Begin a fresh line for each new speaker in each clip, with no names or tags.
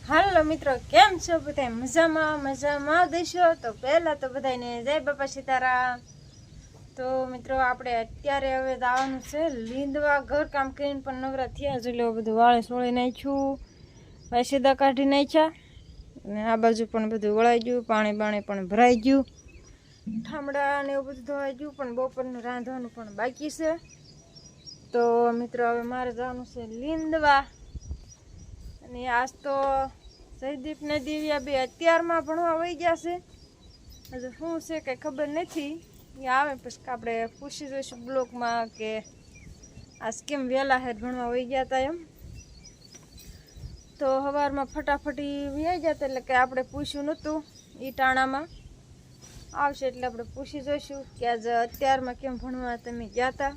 હાલો મિત્રો, કેમ છો બધા? મજામાં દેશો? તો પહેલા તો બધાને જય બાપા સીતારામ. તો મિત્રો આપણે અત્યારે હવે આવવાનું છે લીંદવા. ઘર કામ કરીને પણ નવરા થયા જ, એટલે બધું વાળે સોળી નાખ્યું, ભાઈ સીધા કાઢી નાખ્યા, અને આ બાજુ પણ બધું વળાઈ ગયું, પાણી પણ ભરાઈ ગયું, ઠામડા ને એવું બધું ધોવાઈ ગયું, પણ બપોરનું રાંધવાનું પણ બાકી છે. તો મિત્રો હવે મારે જવાનું છે લીંદવા. અને આજ તો જયદીપ ને દિવ્યા બે અત્યારમાં ભણવા વહી ગયા છે. હજુ શું છે કંઈ ખબર નથી. એ આવે પછી આપણે પૂછી જોઈશું બ્લોકમાં કે આજ કેમ વહેલા હેર ભણવા વહી ગયા હતા એમ. તો સવારમાં ફટાફટી વ્યાઈ જતા, એટલે કે આપણે પૂછ્યું નહોતું. એ ટાણામાં આવશે એટલે આપણે પૂછી જોઈશું કે આજે અત્યારમાં કેમ ભણવા તમે ગયા હતા.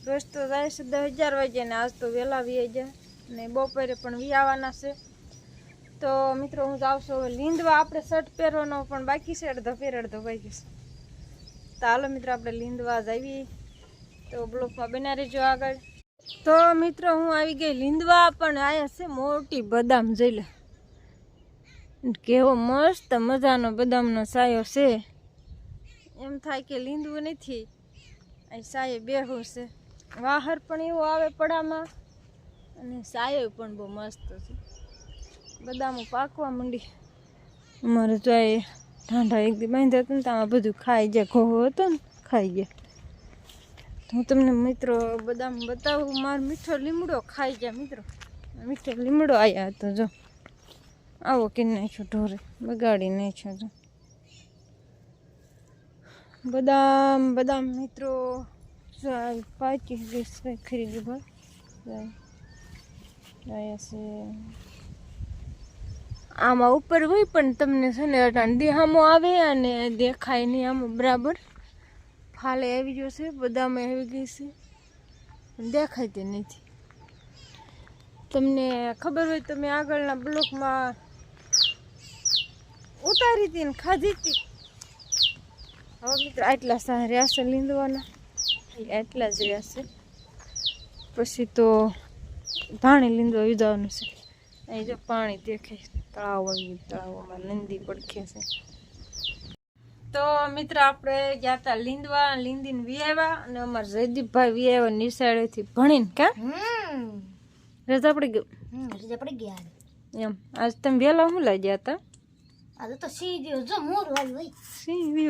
રોજ તો જાય છે 10-11 વાગ્યા, ને આજ તો વહેલા વ્યાઈ ગયા, ને બપોરે પણ આવવાના છે. તો મિત્રો હું જાઉં છું હવે લીંદવા. આપણે શર્ટ પહેરવાનો પણ બાકી છે, અડધો બાકી છે. તો હાલો મિત્રો આપણે લીંદવા જઈએ, તો બ્લોકમાં બના રહેજો આગળ. તો મિત્રો હું આવી ગઈ લીંદવા, પણ આયા છે મોટી બદામ જોઈ લે, કેવો મસ્ત મજાનો બદામનો સાયો છે. એમ થાય કે લીંદવું નથી, અહીં સાયે બેહું છે. વાહર પણ એવો આવે પડામાં, અને સાયો પણ બહુ મસ્ત છે. બદામો પાકવા માંડી. અમારે તો એ ઠાંડા એક દી બાંધ્યા હતા ને, તો આમાં બધું ખાઈ ગયા, ઘોવો હતો ને ખાઈ ગયા. તો હું તમને મિત્રો બદામ બતાવું. મારો મીઠો લીમડો ખાઈ ગયા મિત્રો. મીઠો લીમડો આવ્યા હતો, જો આવો કે નાખ્યો ઢોરે, બગાડી નાખ્યો. જો બદામ મિત્રો પાકી ગઈ ખરીદી ભાઈ છે. આમાં ઉપર હોય પણ તમને છે ને અટાણ દેહામો આવે અને દેખાય નહીં. આમાં બરાબર ફાલે આવી ગયો છે, બદામ આવી ગઈ છે, દેખાતી નથી. તમને ખબર હોય તો મેં આગળના બ્લોકમાં ઉતારી હતી ને ખાધી હતી. હવે મિત્રો આટલા સારા રહ્યા છે લીંદવાના, એટલા જ રહ્યા છે. પછી તો પાણી લીંદવા વિધાવાનું છે. અહીં જો પાણી દેખાય, તળાવમાં નંદી પડખે છે. તો મિત્ર આપણે ગયા હતા લીંદવા, લીંદીને વિયાવ્યા, અને અમારા જયદીપભાઈ વિયાવ્યા નિશાળેથી ભણીને. કા રજા પડી ગયું એમ? આજ તમે વહેલા શું લઈ ગયા હતા?
આજે તો સિંહ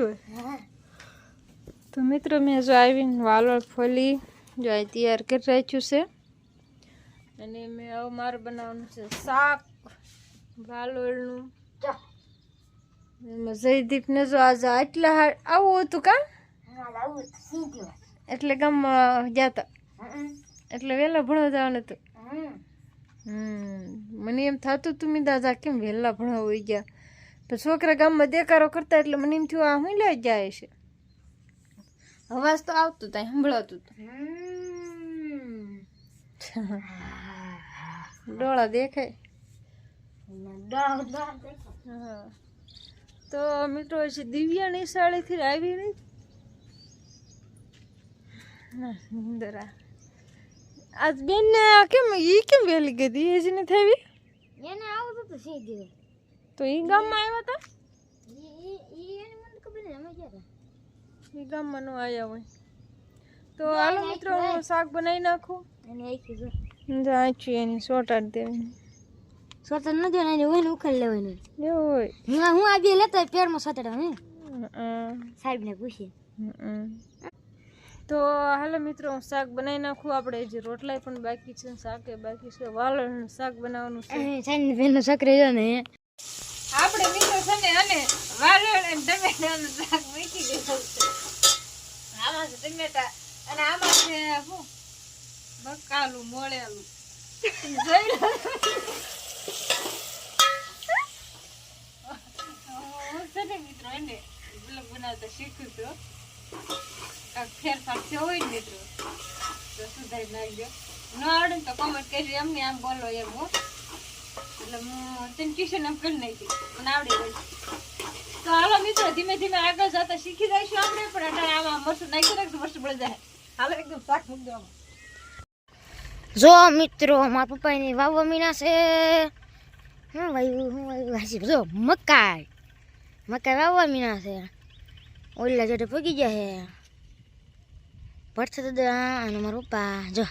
હોય. તો મિત્રો મેં જો આવીને વાલોળ ફોલી જો આ તૈયાર કરી રાખ્યું છે. અને મેં હવે મારે બનાવવાનું છે શાક વાલોળનું. એમાં જયદીપને જો આજે આટલા આવું હતું. કા એટલે ગામમાં ગયા હતા, એટલે વહેલા ભણવા જવાનું હતું. મને એમ થતું હતું મેં દાદા કેમ વહેલા ભણવા હોઈ ગયા. તો છોકરા ગામમાં દેકારો કરતા, એટલે મને એમ થયું આ હું લઈ જાય છે. અવાજ તો આવતું ત્યાં સંભળાતું હતું. ડોળા દેખાય. હા. તો મિત્રો છે દિવ્યા નિશાળેથી આવી નહીં. સુંદરા આજ બેન ને કેમ વહેલી ગઈ? એ જ ને થઈ
એને આવું તો સીધી.
તો એ ગામમાં આવ્યા હતા. એ ગામમાં ન આવ્યા હોય તો હાલો મિત્રો હું શાક બનાવી નાખું. એની સોટાડી દેવાની.
સોતર ન દેવાને હોય ને ઉખેડ લેવાનું.
એવું હોય.
હું આ બે લેતો પેરમાં સોતડવા સાહેબ ને પૂછીએ.
તો હાલો મિત્રો હું શાક બનાવી નાખું. આપણે જે રોટલા પણ બાકી છે, શાકે બાકી છે. વાલોળનું શાક બનાવવાનું છે.
સાઈન બેનનો સકરે જો ને
આપણે મિત્રો છે ને અને વાલોળ અને ટમેટાનું શાક મૂકી દીધું છે. આમાં છે ટમેટા અને આમાં છે શું બકાલું મોળેલું. જોઈ લો હું છે ને મિત્રો એને બ્લોગ બનાવતા શીખું છું. કાંઈક ફેરફાર થયો હોય ને મિત્રો તો સુધારી નાખજો. ન આવડે તો કોમેન્ટ કરજો. એમને આમ બોલો એમ હો, એટલે હું તેને ટ્યુશન એમ કરી નાખી પણ આવડી ગઈ. તો હાલો મિત્રો ધીમે ધીમે આગળ જતા શીખી જઈશું આપણે. પણ અત્યારે આમાં મરચું નાખી રાખશું, મરચું બળી જાય. હાલો એકદમ શાક મૂકી દેવામાં.
જો મિત્રો મારા પપ્પાની વાવવા મીના છે. હું વાવ્યું હાસી જો મકાઈ વાવવા મીના છે ઓલા જોડે પગી ગયા છે ભરશે તો અને મારા પપ્પા જો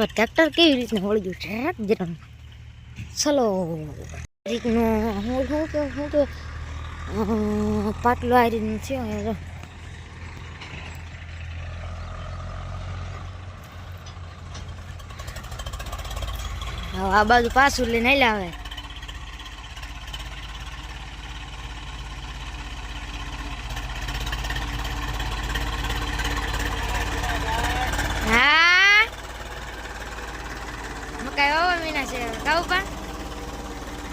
ટ્રેક્ટર કેવી રીતના વળગ્યું ટ્રેક જરા ચલો રીતનું હું કે પાટલો આ રીતનું છે હવે આ બાજુ પાછું લઈને આવે હા મકાઈ વાવવા મીના છે કાઉ પા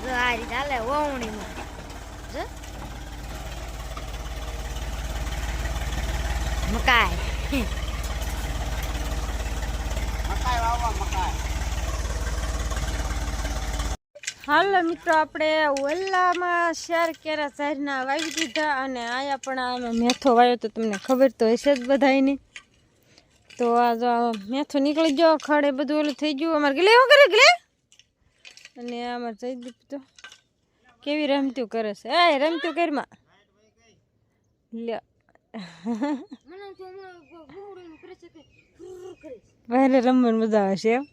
જો આ રીતે હાલે વાવણીમાં જો મકાઈ
હાલો મિત્રો આપણે ઓલામાં શેર કેરા ઝારના વાવી દીધા અને આયા પણ આમાં મેથો વાવ્યો તો તમને ખબર તો હશે જ બધાયની તો આ જો મેથો નીકળી ગયો ખડે બધું ઓલું થઈ ગયું અમારે ગલે શું કરે ગલે અને અમારે જયદીપ તો કેવી રમતું કરે છે એ રમતું કરમાં લે પહેલે રમવાની મજા આવશે એમ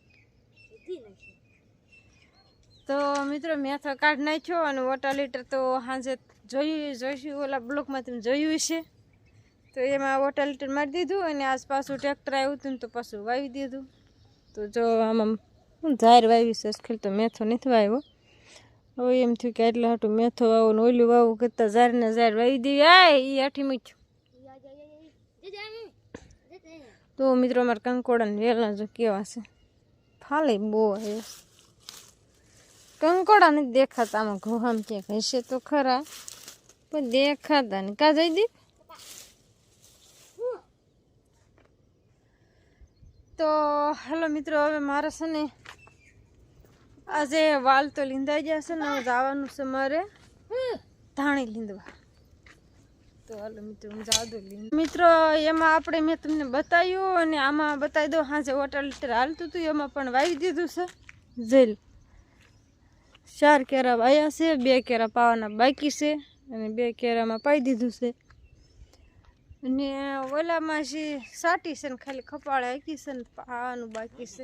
તો મિત્રો મેથો કાઢ નાખ્યો અને વોટર લીટર તો સાંજે જોઈશું ઓલા બ્લોકમાં તમે જોયું છે તો એમાં વોટર લીટર મારી દીધું અને આજ પાછું ટ્રેક્ટર આવ્યું હતું ને તો પાછું વાવી દીધું તો જો આમાં હું ઝાર વાવી છે ખેલ તો મેથો નથી વાવ્યો હવે એમ થયું કે એટલે હાટું મેથો વાવું ને ઓલું વાવું કરતાં ઝારને ઝાર વાવી દેવી આ એ આઠી મૂક્યું તો મિત્રો અમારે કંકોડાને વેલા જો કેવા છે ફાલે બહુ આવ્યો કંકોડા નથી દેખાતા આમાં ઘોહામ ક્યાંક હશે તો ખરા પણ દેખાતા ને કા જયદીપ તો હેલો મિત્રો હવે મારે છે ને આજે વાલ તો લીંદાઈ ગયા છે ને હવે જવાનું છે મારે ધાણી લીંદવા તો હાલો મિત્રો હું જાવ દો મિત્રો એમાં આપણે મેં તમને બતાવ્યું અને આમાં બતાવી દો હાજે વોટર લીટર હાલતું હતું એમાં પણ વાવી દીધું છે જેલ 4 કેરા વાયા છે 2 કેરા પાવાના બાકી છે અને 2 કેરામાં પાઈ દીધું છે અને ઓલામાં છે સાટી છે ને ખાલી ખપાળે આખી છે ને પાવાનું બાકી છે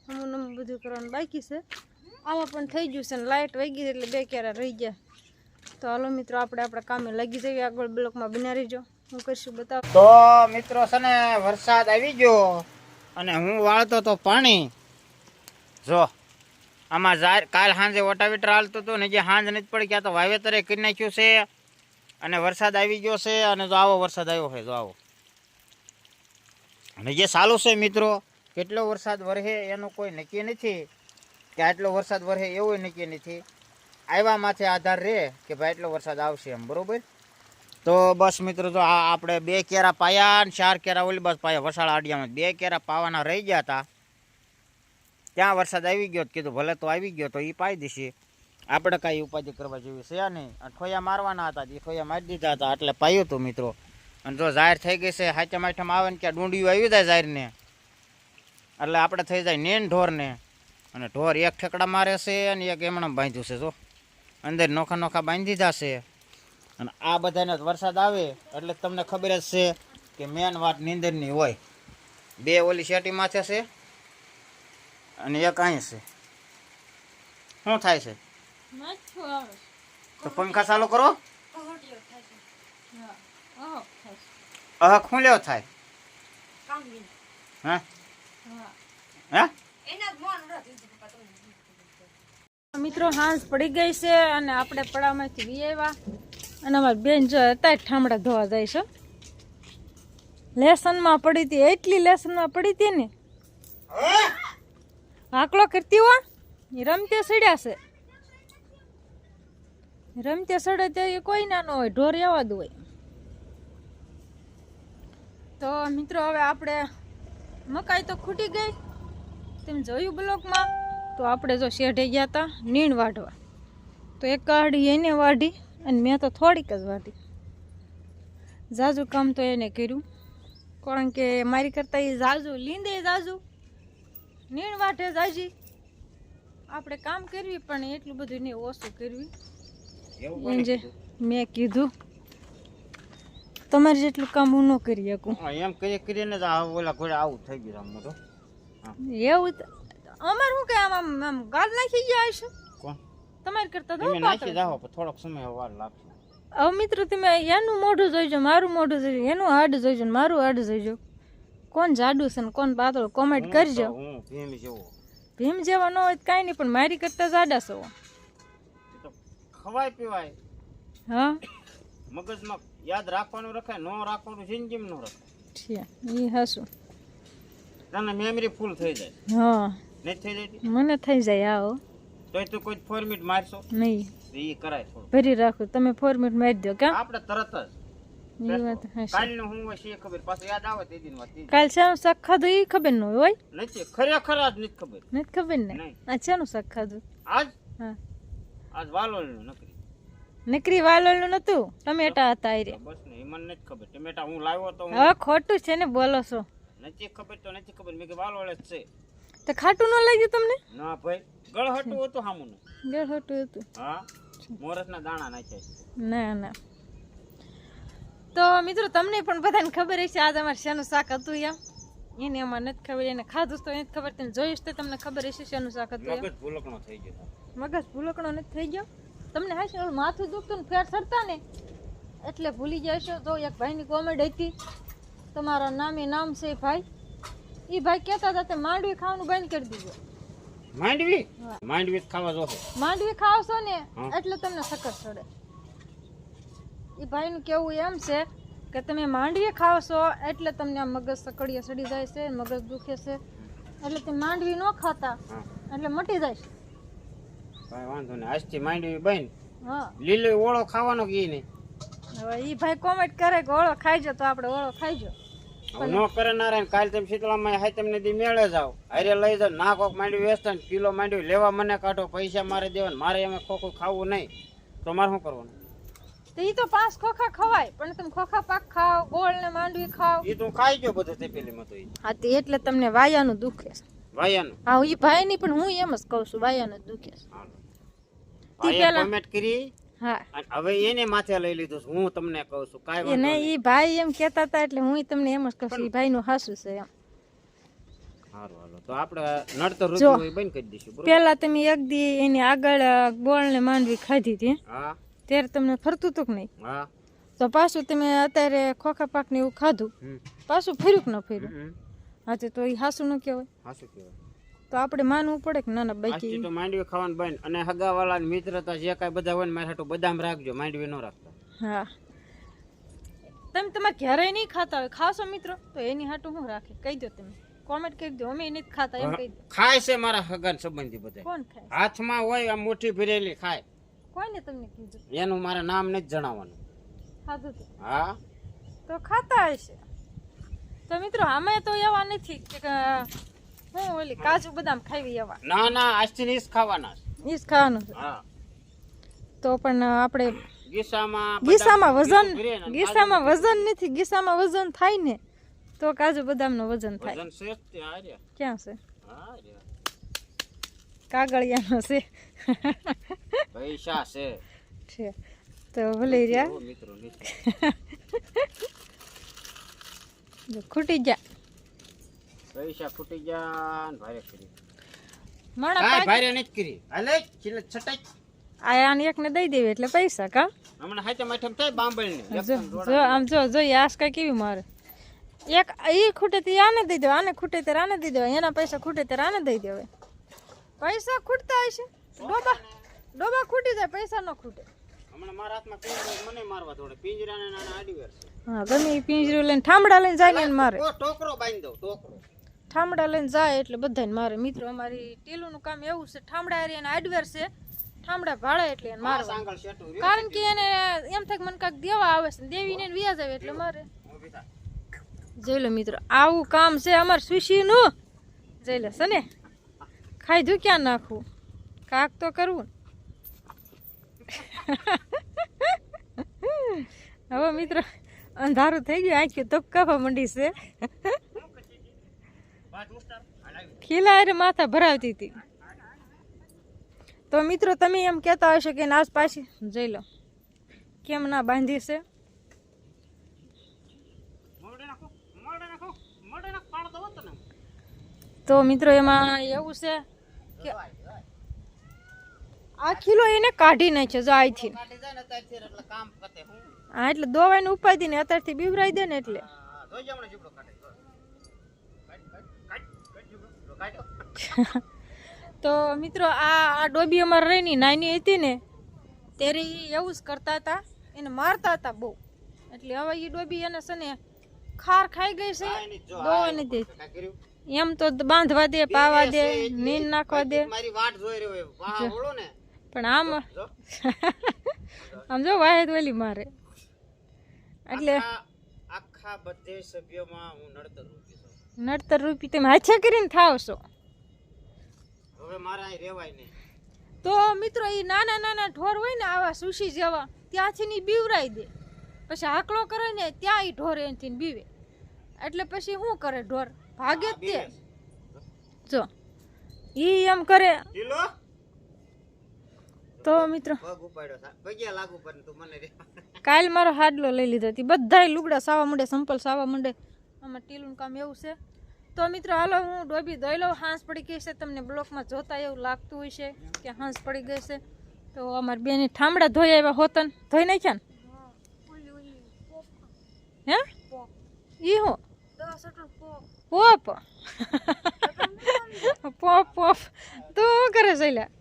હમું બધું કરવાનું બાકી છે આમાં પણ થઈ ગયું છે ને લાઇટ વહી ગઈ એટલે 2 કેરા રહી ગયા તો હાલો મિત્રો આપણે આપણા કામે લાગી જઈએ આગળ બ્લોકમાં બના રહીજો હું કરશું બતાવ
તો મિત્રો છે ને વરસાદ આવી ગયો અને હું વાળતો તો પાણી જો આમાં કાલ સાંજે વોટાવીટર હાલતું હતું ને જે સાંજ નથી પડી ગયા તો વાવેતરે કરી નાખ્યું છે અને વરસાદ આવી ગયો છે અને જો આવો વરસાદ આવ્યો છે જો આવો અને જે ચાલુ છે મિત્રો કેટલો વરસાદ વરસે એનું કોઈ નક્કી નથી કે આટલો વરસાદ વરસે એવું નક્કી નથી આવ્યા માથે આધાર રહે કે ભાઈ એટલો વરસાદ આવશે એમ બરોબર તો બસ મિત્રો તો આ આપણે 2 કેરા પાયા અને 4 કેરા ઓલી બસ પાયા વસાળ આડિયામાં 2 કેરા પાવાના રહી ગયા હતા ત્યાં વરસાદ આવી ગયો કીધું ભલે તો આવી ગયો તો એ પાઈ દેશે આપણે કાંઈ ઉપાધિ કરવા જેવી છે નહીં ઠોયા મારવાના હતા એ ઠોયા મારી દીધા હતા એટલે પાયું હતું મિત્રો અને જો જાહેર થઈ ગઈ છે હાચમ આઠમ આવે ને ક્યાં ડુંડિયું આવી જાય જાહેરને એટલે આપણે થઈ જાય નેન ઢોરને અને ઢોર એક ઠેકડા મારે છે અને એક એમણે બાંધ્યું છે જો અંદર નોખા નોખા બાંધી દીધા છે અને આ બધાને વરસાદ આવે એટલે તમને ખબર જ છે કે મેન વાત નીંદરની હોય 2 ઓલી શેટી માથે છે અને એક અહીં છે શું થાય છે તો પંખા ચાલુ કરો શું લેવો થાય હા હા
મિત્રો હાંસ પડી ગઈ છે અને આપણે પડામાંથી વી આવ્યા અને અમારી બેન જો અત્યારે ઠામડા ધોવા જાય છે લેસનમાં પડી હતી એટલી લેસનમાં પડી હતી ને આકલો કરતી હો એ રમતે સડ્યા છે રમતે સડે તે કોઈ ના ન હોય ઢોર એવા જ હોય તો મિત્રો હવે આપણે મકાઈ તો ખૂટી ગઈ તેમ જોયું બ્લોકમાં તો આપણે જો શેઢે ગયા હતા નીણ વાઢવા તો એક કાઢી એને વાઢી અને મેં તો થોડીક જ વાટી. ઝાઝુ કામ તો એને કર્યું, કારણ કે મારી કરતાં એ ઝાઝુ લીંદે ઝાઝુ નીણ વાટે ઝાઝી. આપણે કામ કરવી પણ એટલું બધું નહીં, ઓછું કરવી. એમ જે મેં કીધું તમારે જેટલું કામ હું ન કરી શકું.
એમ કરીને જ આ ઓલા ઘોડે આવું થઈ ગયું આમ મોટો.
એવું અમારે શું કે આમ ગાલ નાખી ગયા હશે
કોણ
તમારી કરતા તો
તમે નાખી જાઓ પણ થોડોક સમય વાર લાગશે.
હવે મિત્રો તમે એનું મોઢું જોઈજો, મારું મોઢું જોઈજો, એનું હાડ જોઈજો ને મારું હાડ જોઈજો, કોણ જાડું છે ને કોણ પાતળું કોમેન્ટ કરજો.
હું ભીમ જેવો
ભીમ જેવા ન હોય તો કાંઈ નહીં, પણ મારી કરતા જાડા છો.
તો ખવાય પીવાય
હા
મગજમાં યાદ રાખવાનું રખાય, ન રાખવાનું જિંદગીમાં ન રખાય.
એ હાસું.
તને મેમરી ફૂલ થઈ જાય.
હા
નહીં થઈ જાય
મને થઈ જાય. આવો
તોય તું કોઈ ફોર્મેટ મારશો
નહીં,
તો એ કરાય થોડું
ભરી રાખું. તમે ફોર્મેટ મારી દો કાં?
આપણે તરત જ
એ વાત હાચી.
કાલનું હું હોય છે ખબર, પાછું યાદ આવે તે દિન વાત
કાલ શાનું શાક ખાધું એ ખબર ન હોય.
નથી ખરેખર આજ નથી ખબર.
નથી ખબર ને
નહીં.
આ શાનું શાક ખાધું?
આજ
હા
આજ વાલોળનું નકરી
નકરી વાલોળનું નતું, ટમેટા હતા એ રે.
બસ ને એ મને નથી ખબર. ટમેટા હું લાવ્યો તો
હવે ખોટું છે ને બોલો છો
નથી ખબર તો નથી ખબર. મેં કે વાલોળ જ છે.
તો ખાટું ન લાગ્યું તમને?
ના ભાઈ ગળહટું હતું સામું.
ગળ ખોટું હતું.
હા મોરસના દાણા નાખ્યા.
ના ના. તો મિત્રો તમને પણ બધાને ખબર હશે આજ અમારે શાનું શાક હતું એમ. એને અમારે નથી ખબર, એને ખાધું તો નથી ખબર, તેને જોઈશ તો તમને ખબર હશે શાનું શાક હતું એમ.
મગજ ભૂલકણો થઈ ગયો.
મગજ ભૂલકણો નથી થઈ ગયો તમને? હાશે ઓલું માથું દુખતું ને ફેર સરતા ને એટલે ભૂલી જશો. તો એક ભાઈની કોમેડી હતી, તમારા નામે નામ છે ભાઈ, એ ભાઈ કહેતા હતા તે માંડવી ખાવાનું બંધ કરી દીધું.
માંડવી
હા.
માંડવી જ ખાવા જોશે.
માંડવી ખાવશો ને
હા.
એટલે તમને સકર ચડે. એ ભાઈનું કેવું એમ છે કે તમે માંડવી ખાવશો એટલે તમને આ મગજ સકડીએ સડી જાય છે, મગજ દુખે છે, એટલે તમે માંડવી ન ખાતા
હા
એટલે મટી જાય છે.
ભાઈ વાંધો નહીં, આજથી માંડવી બન.
હા
લીલો ઓળો ખાવાનો કે ઈ નહીં.
હવે એ ભાઈ કોમેન્ટ કરે કે ઓળો ખાઈજો, તો આપણે ઓળો ખાઈજો.
હવે નો કરનારા ને કાલ તમે શીતળામાં હાય તમને દી મેળે જાવ, અરે લઈ જાવ, ના કોક માંડવી વેચતા ને કિલો માંડવી લેવા મને કાઢો, પૈસા મારે દેવા, મારે એમાં ખોખું ખાવું નહીં, તો મારે શું કરવાનું?
તો એ તો 5 ખોખા ખવાય, પણ તમે ખોખા પાક ખાવ, ગોળ ને માંડવી ખાવ.
એ તું ખાઈ ગયો બધું તે પેલીમાં તો.
હા તે એટલે તમને વાયાનું દુખે છે.
ભાઈયાનું
હા એ ભાઈ ની પણ હું એમ જ કહું છું, વાયાનું દુખે છે.
ભાઈએ કોમેન્ટ કરી
હા
અને હવે એને માથે લઈ લીધું છે. હું તમને કહું છું કાઈ
એ
વાંધો
નહીં,
નહીં.
એ ભાઈ એમ કહેતા હતા એટલે હું તમને એમ જ કહું છું, એ ભાઈનું હાસું છે એમ.
સારું હાલો તો આપણે નડતર
જો.
રૂપિયો બંધ કરી દઈશું બરોબર?
પેલા તમે એક દી એની આગળ ગોળ ને માંડવી ખાધી હતી,
હા
ત્યારે તમને ફરતું હતું કે નહીં?
હા
તો પાછું તમે અત્યારે ખોખા પાક ને એવું ખાધું, પાછું ફર્યું કે ન ફર્યું? હા તો એ હાસું ન કહેવાય.
હાસું કહેવાય.
તો આપણે માનવું પડે કે ના ના
આજથી
બાકી.
તો માંડવી ખાવાનું બંધ. અને હગાવાલા મિત્રતા જે કાંઈ બધા હોય ને મારે હાટું બદામ રાખજો, માંડવી ન રાખતા.
હા તમે તમારે ઘરે નહીં ખાતા હોય, ખાશો મિત્રો તો એની હાટું શું રાખે કહી દો, તમે કોમેન્ટ કરી દો, અમે નથી ખાતા એમ કહી દો.
ખાય છે મારા હગાન સંબંધી બધા,
કોણ ખાય?
હાથમાં હોય આમ મુઠ્ઠી ભરેલી ખાય.
કોઈને તમને કીધું?
એનું મારે નામ નથી જણાવવાનું.
ખાધું તો
હા
તો ખાતા હશે. તો મિત્રો અમે તો એવા નથી કે હું ઓલી કાજુ બદામ ખાવી એવા,
ના ના આજથી નહીં જ ખાવાના છે.
એ જ ખાવાનું છે.
હા
તો પણ આપણે
ગીસામાં
ગીસામાં
બદામ
વજન,
ભરે ને
ગીસામાં વજન નથી, ગીસામાં વજન થાય ને તો કાજુ બદામનું વજન થાય.
વજન છે જ તે. હા રે.
ક્યાં છે?
હા રે.
કાગળિયાનો છે.
પૈસા છે
છે તો ભલે રહ્યા.
ઓ મિત્રો નથી.
જો ખૂટી જા
પૈસા ખૂટી ગયા ને ભારે કરી.
માણા
કાંઈ
પાંચ
ભારે નથી કરી. હાલે છેલ્લે છટાઈ
આને એકને દઈ દેવી એટલે પૈસા કા.
હમણાં હાથે માથે થાય બાંબળને.
જો જો આમ જો જોઈએ આસકા કેવી મારે. એક એ ખૂટે તે આને દઈ દેવા, આને ખૂટે ત્યારે આને દઈ દેવા, એના પૈસા ખૂટે ત્યારે આને દઈ દેવાય. પૈસા ખૂટતા હશે, ડોબા ડોબા ખૂટી જાય, પૈસા ન ખૂટે.
હમણાં મારા હાથમાં પિંજરો મને મારવા થોડે. પિંજરાને નાના આડીવેર છે.
હા ગમે એ પિંજરું લઈને ઠામડા લઈને જાય ને એને મારે.
ઓ ટોકરો બાંધી દઉં ટોકરો.
ઠામડા લઈને જાય એટલે બધાને મારે. મિત્રો અમારી ટીલુનું કામ એવું છે, ઠામડા હારી એને આડવેર છે, ઠામડા ભાડે એટલે એને મારવા.
સાંગળ શેટું રહ્યું.
કારણ કે એને એમ થાય કે મને કાંઈક દેવા આવે છે, દેવીને એને વ્યાજ આવે એટલે મારે.
ઊભી થા.
જોઈ લો મિત્રો, આવું કામ છે અમારે સુશીનું. જોઈ લો છે ને, ખાધું ક્યાં નાખવું, કાક તો કરવું ને. હવે મિત્રો અંધારું થઈ ગયું, આંખ્યું તપકાવા મંડી છે. ખીલા અરે માથા ભરાવતી હતી. તો મિત્રો તમે એમ કહેતા હશો કે નાશ પાછી જઈ લો, કેમ ના બાંધી છે? તો મિત્રો એમાં એવું છે કે આ ખીલો એને કાઢી નાખ્યો જો અહીંથી. હા એટલે દોવાઈને ઉપાડી ને અત્યારથી બીવરાઈ દે ને એટલે. તો મિત્રો આ ડોબી અમારે રહીની નાની હતી ને ત્યારે ઈ એવું જ કરતા હતા, એને મારતા હતા બહુ. એટલે હવે એ ડોબી એને છે ને ખાર ખાઈ ગઈ છે, દોવા નથી દેતી. એમ તો બાંધવા દે, પાવા દે, નીંદ નાખવા દે, પણ આમ આમ જો વાહેદ ઓલી મારે. એટલે
આખા બધે સભ્યોમાં હું નડતર રૂપી છું.
નડતર રૂપી તમે હાથે કરીને થાવ છો.
હવે મારા અહીં રહેવાય નહીં.
તો મિત્રો એ નાના નાના ઢોર હોય ને આવા સુશી જેવા, ત્યાંથી ની બીવરાઈ દે. પછી હાકલો કરે ને ત્યાં ઈ ઢોર એનથી બીવે. એટલે પછી શું કરે ઢોર? ભાગે જ તે. જો ઈ એમ કરે. તો મિત્રો કાલ મારો હાડલો લઈ લીધો હતી. બધાય લુગડા સાવા માંડે, સંપલ સાવા માંડે. આમાં ટીલું કામ એવું છે. તો મિત્રો હાલો હું ડોબી ધોઈ લઉં. હાંસ પડી ગઈ છે, તમને બ્લોકમાં જોતા એવું લાગતું હોય છે કે હાંસ પડી ગઈ છે. તો અમારી બેની ઠામડા ધોઈ આવ્યા હોતન. ધોઈ નાખ્યા ને? હે ઈ હું પોપ પોપ પોપ તું શું કરે છે? લ્યા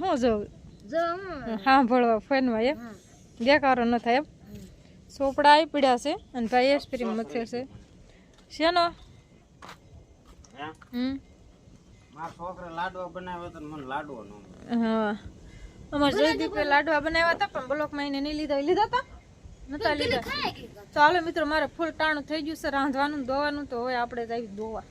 હું જોઉં હા ભળવા ફોનમાં એમ દેખારો ન થાય એમ. સોપડા આવી પડ્યા છે અને ભાઈ એસ્પ્રી મથે છે. શેનો? હા અમારે જયદીપે લાડવા બનાવ્યા હતા પણ બ્લોકમાં એને નહીં લીધા. લીધા હતા નતા લીધા. ચાલો મિત્રો મારે ફૂલ ટાણું થઈ ગયું છે રાંધવાનું દોવાનું. તો હવે આપણે જ આવી દોવા.